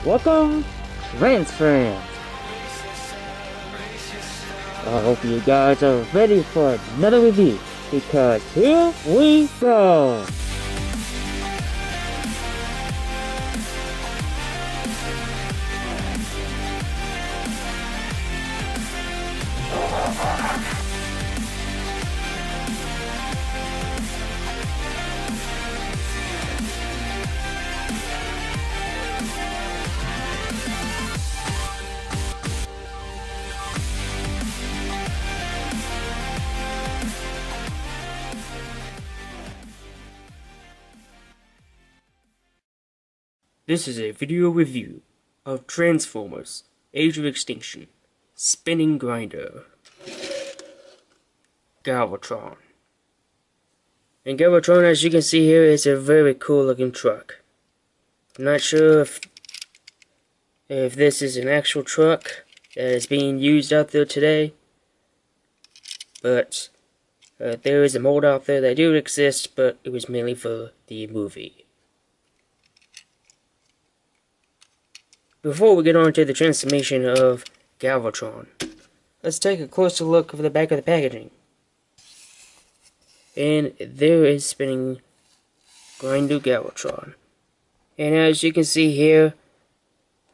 Welcome, Friends. I hope you guys are ready for another review, because here we go! This is a video review of Transformers: Age of Extinction Spinning Grinder Galvatron. And Galvatron, as you can see here, is a very cool looking truck. I'm not sure if this is an actual truck that is being used out there today, but there is a mold out there that do exist, but it was mainly for the movie. Before we get on to the transformation of Galvatron, let's take a closer look at the back of the packaging. And there is Spinning Grinder Galvatron. And as you can see here,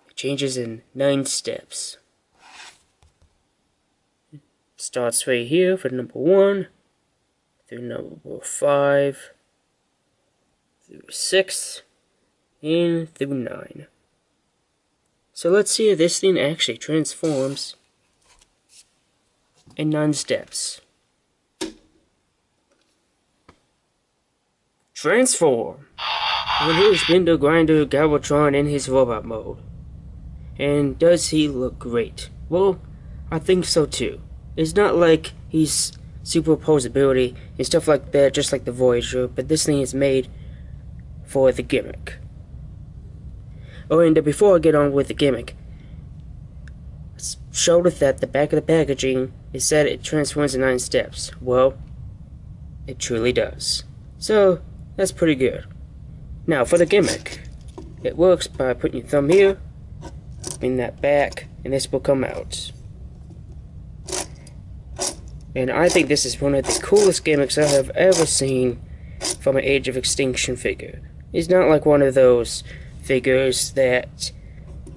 it changes in 9 steps. It starts right here for number 1, through number 5, through 6, and through 9. So let's see if this thing actually transforms in 9 steps. Transform! And here's Spinning Grinder Galvatron in his robot mode. And does he look great? Well, I think so too. It's not like he's superposability and stuff like that, just like the Voyager, but this thing is made for the gimmick. Oh, and before I get on with the gimmick, let's show that the back of the packaging is said it transforms in 9 steps. Well, it truly does. So, that's pretty good. Now, for the gimmick, it works by putting your thumb here, spin that back, and this will come out. And I think this is one of the coolest gimmicks I have ever seen from an Age of Extinction figure. It's not like one of those figures that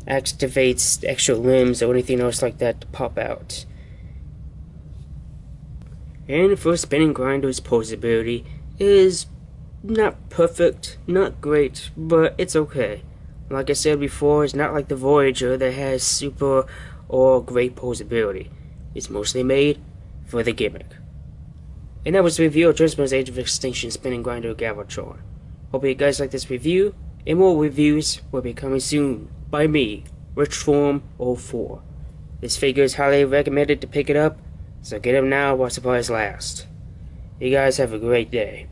activates extra limbs or anything else like that to pop out. And for Spinning Grinder's posability is not perfect, not great, but it's okay. Like I said before, it's not like the Voyager that has super or great posability. It's mostly made for the gimmick. And that was the review of Transformers: Age of Extinction Spinning Grinder Galvatron. Hope you guys like this review, and more reviews will be coming soon by me, Richform04. This figure is highly recommended to pick it up, so get him now while supplies last. You guys have a great day.